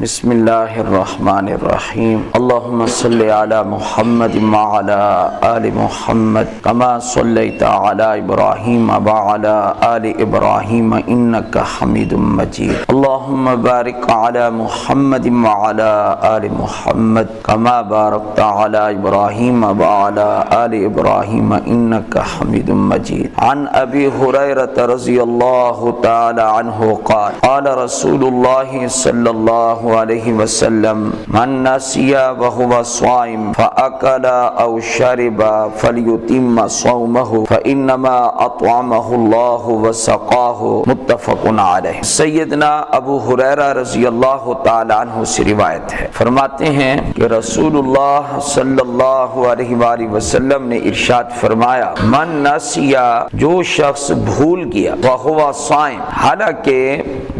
بسم اللہ الرحمن الرحیم اللہم صلی علی محمد وعلی آل محمد کما صلیت علی ابراہیم وعلی آل ابراہیم انک حمید مجید اللہم بارک علی محمد وعلی آل محمد کما بارکت علی ابراہیم وعلی آل ابراہیم انک حمید مجید عن ابی ہریرہ رضی اللہ تعالی عنہ قال قال رسول اللہ صلی اللہ علیہ وسلم من نسی وهو صائم فأكل أو شرب فليتم صومه فإنما أطعمه الله وسقاه متفق علیہ۔ سیدنا ابو ہریرہ رضی اللہ تعالی عنہ سے روایت ہے، فرماتے ہیں کہ رسول اللہ صلی اللہ علیہ وآلہ وسلم نے ارشاد فرمایا، من نسی، جو شخص بھول گیا، وهو صائم، حالانکہ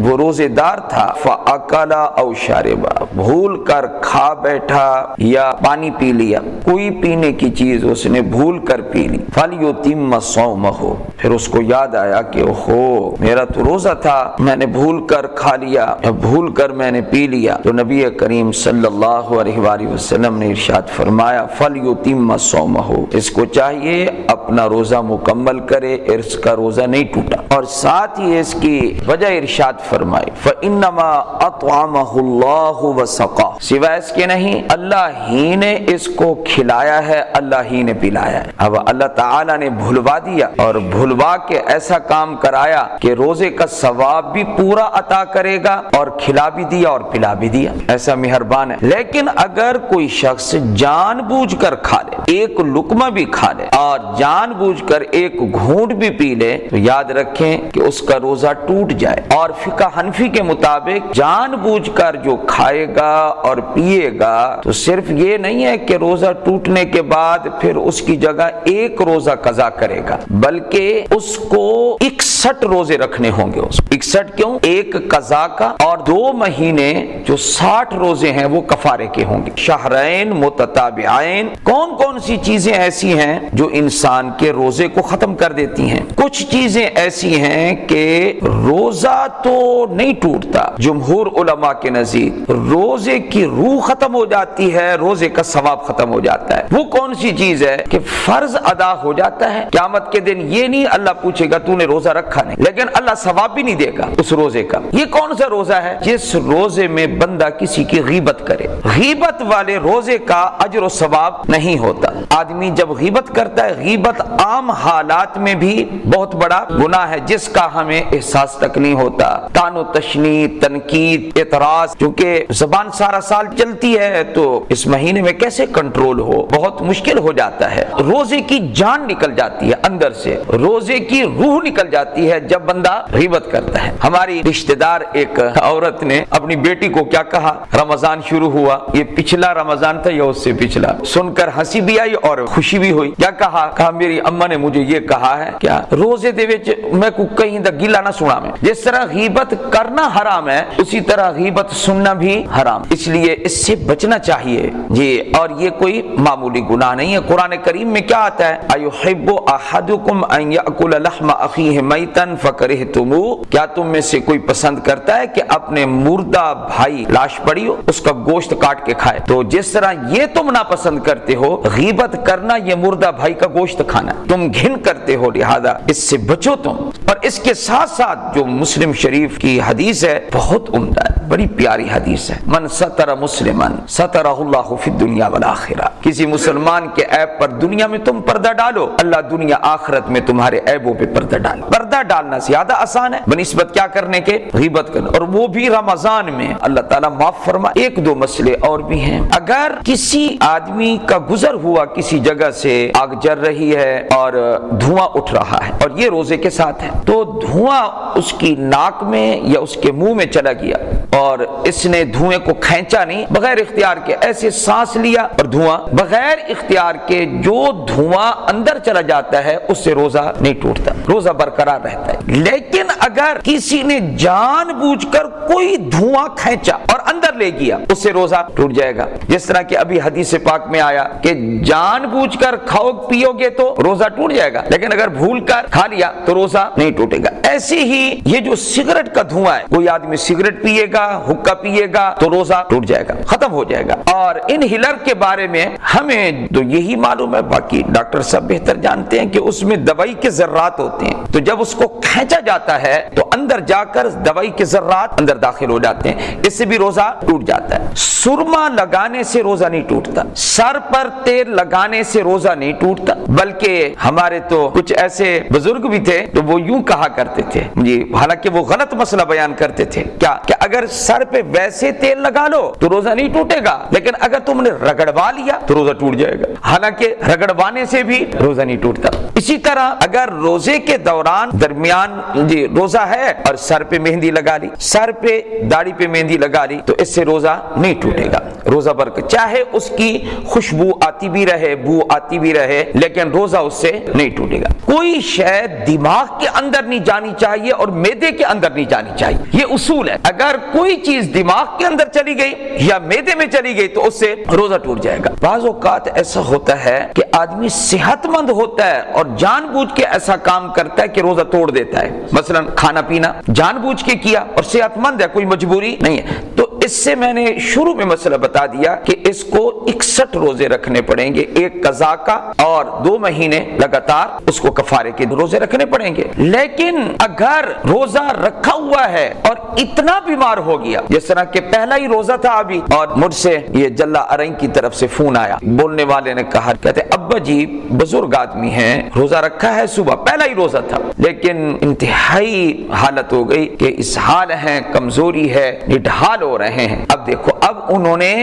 وہ روزے دار تھا، فأكل أو شرب، بھول کر کھا بیٹھا یا پانی پی لیا، کوئی پینے کی چیز اس نے بھول کر پی لی، فَلْيُتِمَّ صَوْمَهُ، پھر اس کو یاد آیا کہ اوہو میرا تو روزہ تھا، میں نے بھول کر کھا لیا یا بھول کر میں نے پی لیا، تو نبی کریم صلی اللہ علیہ وآلہ وسلم نے ارشاد فرمایا فَلْيُتِمَّ صَوْمَهُ، اس کو چاہیے اپنا روزہ مکمل کرے، اس کا روزہ نہیں ٹوٹا، اور ساتھ ہی اس کی وجہ ارشاد فرمائی فَإِنَّمَا أَطْعَمَهُ اللَّهُ وَسَقَاهُ، سوائے اس کے نہیں اللہ ہی نے اس کو کھلایا ہے، اللہ ہی نے پلایا ہے۔ اب اللہ تعالی نے بھلوا دیا اور بھلوا کے ایسا کام کرایا کہ روزے کا ثواب بھی پورا عطا کرے گا اور کھلا بھی دیا اور پلا بھی دیا، ایسا مہربان ہے۔ لیکن اگر کوئی شخص جان بوجھ کر کھا لے، ایک لقمہ بھی کھا لے اور جان بوجھ کر ایک گھونٹ بھی پی لے، تو یاد رکھیں کہ اس کا روزہ ٹوٹ جائے، اور فقہ حنفی کے مطابق جان بوجھ کر جو کھائے گا اور پیے گا تو صرف یہ نہیں ہے کہ روزہ ٹوٹنے کے بعد پھر اس کی جگہ ایک روزہ قضا کرے گا، بلکہ اس کو 61 روزے رکھنے ہوں گے۔ 61 کیوں؟ ایک قضا کا اور 2 مہینے جو 60 روزے ہیں وہ کفارے کے ہوں گے۔ شہرین متتابعین، کون کون سی چیزیں ایسی ہیں جو انسان کے روزے کو ختم کر دیتی ہیں؟ کچھ چیزیں ایسی ہیں کہ روزہ تو نہیں ٹوٹتا، جمہور علماء کے نزدیک روزے کی روح ختم ہو جاتی ہے، روزے کا ثواب ختم ہو جاتا ہے۔ وہ کون سی چیز ہے کہ فرض ادا ہو جاتا ہے، قیامت کے دن یہ نہیں اللہ پوچھے گا تو نے روزہ رکھا نہیں، لیکن اللہ ثواب بھی نہیں دے گا اس روزے کا۔ یہ کون سا روزہ ہے؟ جس روزے میں بندہ کسی کی غیبت کرے، غیبت والے روزے کا اجر و ثواب نہیں ہوتا۔ آدمی جب غیبت کرتا ہے، غیبت عام حالات میں بھی بہت بڑا گناہ ہے جس کا ہمیں احساس تک نہیں ہوتا۔ طعن و تشنیع، تنقید، اعتراض، کیونکہ زبان سارا سال چلتی ہے تو اس مہینے میں کیسے کنٹرول ہو، بہت مشکل ہو جاتا ہے۔ روزے کی جان نکل جاتی ہے اندر سے، روزے کی روح نکل جاتی ہے جب بندہ غیبت کرتا ہے۔ ہماری رشتہ دار ایک عورت نے اپنی بیٹی کو کیا کہا، رمضان شروع ہوا، یہ پچھلا رمضان تھا یا اس سے پچھلا، سن کر ہنسی بھی آئی اور خوشی بھی ہوئی۔ کیا کہا میری اماں نے مجھے یہ کہا ہے کیا روزے دے وچ میں کو کہیں دا گلا نہ سنا، میں جس طرح غیبت کرنا حرام ہے اسی طرح غیبت سننا بھی حرام، اس لیے اس سے بچنا چاہیے جی۔ اور یہ کوئی معمولی گناہ نہیں ہے۔ قرآن کریم میں کیا آتا ہے، ایحب احدکم ان یاکل لحم اخیہ میتا فکرہتموہ، کیا تم میں سے کوئی پسند کرتا ہے کہ اپنے مردہ بھائی لاش پڑی ہو اس کا گوشت کاٹ کے کھائے؟ تو جس طرح یہ تم ناپسند کرتے ہو غیبت کرنا، یہ مردہ بھائی کا گوشت کھانا تم گھن کرتے ہو، لہذا اس سے بچو تم۔ اور اس کے ساتھ ساتھ جو مسلم شریف کی حدیث ہے بہت عمدہ ہے، بڑی پیاری حدیث ہے، من ستر مسلمن سترہ اللہ فی الدنیا والآخرہ، کسی مسلمان کے عیب پر دنیا میں تم پردہ ڈالو، اللہ دنیا آخرت میں تمہارے عیبوں پہ پردہ ڈالو۔ پردہ ڈالنا زیادہ آسان ہے بنسبت کیا کرنے کے، غیبت کرنا، اور وہ بھی رمضان میں۔ اللہ تعالیٰ معاف فرما۔ 1-2 مسئلے اور بھی ہیں، اگر کسی آدمی کا گزر ہوا کسی جگہ سے، آگ جل رہی ہے اور دھواں اٹھ رہا ہے اور یہ روزے کے ساتھ ہے، تو دھواں اس کی ناک میں یا اس کے منہ میں چلا گیا اور اس نے دھوئیں کو کھینچا نہیں، بغیر اختیار کے ایسے سانس لیا اور دھواں، بغیر اختیار کے جو دھواں اندر چلا جاتا ہے اس سے روزہ نہیں ٹوٹتا، روزہ برقرار رہتا ہے۔ لیکن اگر کسی نے جان بوجھ کر کوئی دھواں کھینچا اور اندر لے گیا اس سے روزہ ٹوٹ جائے گا، جس طرح کہ ابھی حدیث پاک میں آیا کہ جان بوجھ کر کھاؤ پیو گے تو روزہ ٹوٹ جائے گا، لیکن اگر بھول کر کھا لیا تو روزہ نہیں ٹوٹے گا۔ ایسے ہی یہ جو سگریٹ کا دھواں ہے، کوئی آدمی سگریٹ پیے گا، حکا حقہ پیے گا تو روزہ ٹوٹ جائے گا، ختم ہو جائے گا۔ اور ان ہلر کے بارے میں ہمیں تو یہی معلوم ہے، باقی ڈاکٹر صاحب بہتر جانتے ہیں کہ اس میں دوائی کے ذرات ہوتے ہیں، تو جب اس کو کھینچا جاتا ہے تو اندر جا کر دوائی کے ذرات اندر داخل ہو جاتے ہیں، اس سے بھی روزہ ٹوٹ جاتا ہے۔ سرما لگانے سے روزہ نہیں ٹوٹتا، سر پر تیل لگانے سے روزہ نہیں ٹوٹتا، بلکہ ہمارے تو کچھ ایسے بزرگ بھی تھے تو وہ یوں کہا کرتے تھے جی، حالانکہ وہ غلط مسئلہ بیان کرتے تھے کیا کہ اگر سر پہ ویسے تیل لگا لو تو روزہ نہیں ٹوٹے گا، لیکن اگر تم نے رگڑوا لیا تو روزہ ٹوٹ جائے گا، حالانکہ رگڑوانے سے بھی روزہ نہیں ٹوٹتا۔ اسی طرح اگر روزے کے دوران درمیان جی روزہ ہے اور سر پہ مہندی لگا لی، سر پہ داڑھی پہ مہندی لگا لی تو اس سے روزہ نہیں ٹوٹے گا، روزہ برکت، چاہے اس کی خوشبو آتی بھی رہے، بو آتی بھی رہے، لیکن روزہ اس سے نہیں ٹوٹے گا۔ کوئی شے دماغ کے اندر نہیں جانی چاہیے اور معدے کے اندر نہیں جانی چاہیے، یہ اصول ہے۔ اگر کوئی چیز دماغ کے اندر چلی گئی یا معدے میں چلی گئی تو اس سے روزہ ٹوٹ جائے گا۔ بعض اوقات ایسا ہوتا ہے کہ آدمی صحت مند ہوتا ہے اور جان بوجھ کے ایسا کام کرتا ہے کہ روزہ توڑ دیتا ہے، مثلا کھانا پینا جان بوجھ کے کیا اور صحت مند ہے، کوئی مجبوری نہیں ہے، تو اس سے میں نے شروع میں مسئلہ بتا دیا کہ اس کو 61 روزے رکھنے پڑیں گے، ایک قضا کا اور 2 مہینے لگاتار اس کو کفارے کے روزے رکھنے پڑیں گے۔ لیکن اگر روزہ رکھا ہوا ہے اور اتنا بیمار ہو گیا، جس طرح کہ پہلا ہی روزہ تھا ابھی اور مجھ سے یہ جلا ارنگ کی طرف سے فون آیا، بولنے والے نے کہا، کہتے ابا جی بزرگ آدمی ہیں، روزہ رکھا ہے صبح، پہلا ہی روزہ تھا، لیکن انتہائی حالت ہو گئی کہ اسہال ہے، کمزوری ہے، نڈھال ہو رہے ہیں۔ اب دیکھو، اب انہوں نے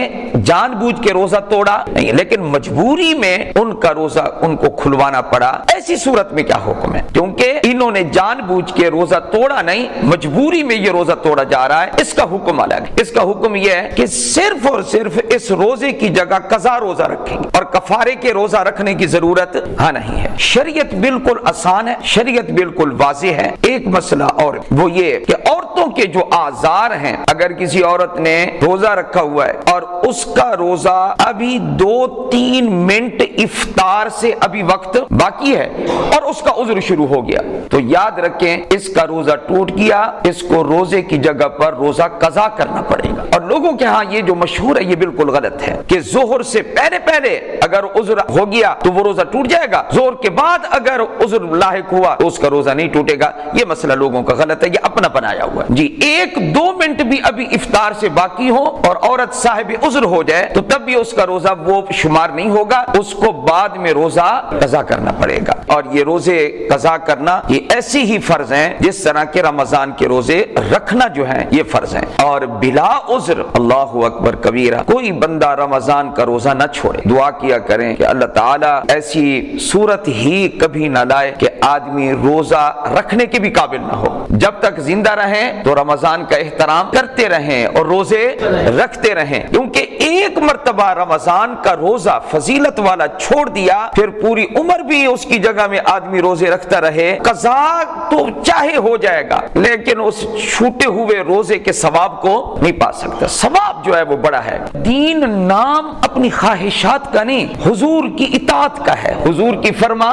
جان بوجھ کے روزہ توڑا نہیں، لیکن مجبوری میں ان کا روزہ ان کو کھلوانا پڑا۔ ایسی صورت میں کیا حکم ہے؟ کیونکہ انہوں نے جان بوجھ کے روزہ توڑا نہیں، مجبوری میں یہ روزہ توڑا جا رہا ہے، اس کا حکم الگ ہے۔ اس کا حکم یہ ہے کہ صرف اور صرف اس روزے کی جگہ قضا روزہ رکھیں گے اور کفارے کے روزہ رکھنے کی ضرورت نہیں ہے۔ شریعت بالکل آسان ہے، شریعت بالکل واضح ہے۔ ایک مسئلہ اور وہ یہ کہ عورتوں کے جو آزار ہیں، اگر کسی عورت نے روزہ رکھا ہوا ہے اور اس کا روزہ ابھی 2-3 منٹ افطار سے ابھی وقت باقی ہے اور اس کا عذر شروع ہو گیا، تو یاد رکھیں اس کا روزہ ٹوٹ گیا، اس کو روزے کی جگہ پر روزہ قضا کرنا پڑے گا۔ اور لوگوں کے ہاں یہ جو مشہور ہے یہ بالکل غلط ہے کہ ظہر سے پہلے اگر عذر ہو گیا تو وہ روزہ ٹوٹ جائے گا، ظہر کے بعد اگر عذر لاحق ہوا تو اس کا روزہ نہیں ٹوٹے گا۔ یہ مسئلہ لوگوں کا غلط ہے، یہ اپنا بنایا ہوا ہے جی۔ 1-2 منٹ بھی ابھی افطار سے باقی ہو اور عورت صاحب عذر ہو جائے تو تب بھی اس کا روزہ وہ شمار نہیں ہوگا، اس کو بعد میں روزہ قضا کرنا پڑے گا۔ اور یہ روزے قضا کرنا یہ ایسی ہی فرض ہیں جس طرح کے رمضان کے روزے رکھنا جو ہیں یہ فرض ہیں۔ اور بلا عذر، اللہ اکبر کبیرہ، کوئی بندہ رمضان کا روزہ نہ چھوڑے۔ دعا کیا کریں کہ اللہ تعالیٰ ایسی صورت ہی کبھی نہ لائے کہ آدمی روزہ رکھنے کے بھی قابل نہ ہو۔ جب تک زندہ رہیں تو رمضان کا احترام کرتے رہیں اور روزے رکھتے رہیں، کیونکہ ایک مرتبہ رمضان کا روزہ فضیلت والا چھوڑ دیا پھر پوری عمر بھی اس کی جگہ میں آدمی روزے رکھتا رہے، قضا تو چاہے ہو جائے گا لیکن اس چھوٹے ہوئے روزے کے ثواب کو نہیں پا سکتا۔ ثواب جو ہے وہ بڑا ہے۔ دین نام اپنی خواہشات کا نہیں، حضور کی اطاعت کا ہے، حضور کی فرما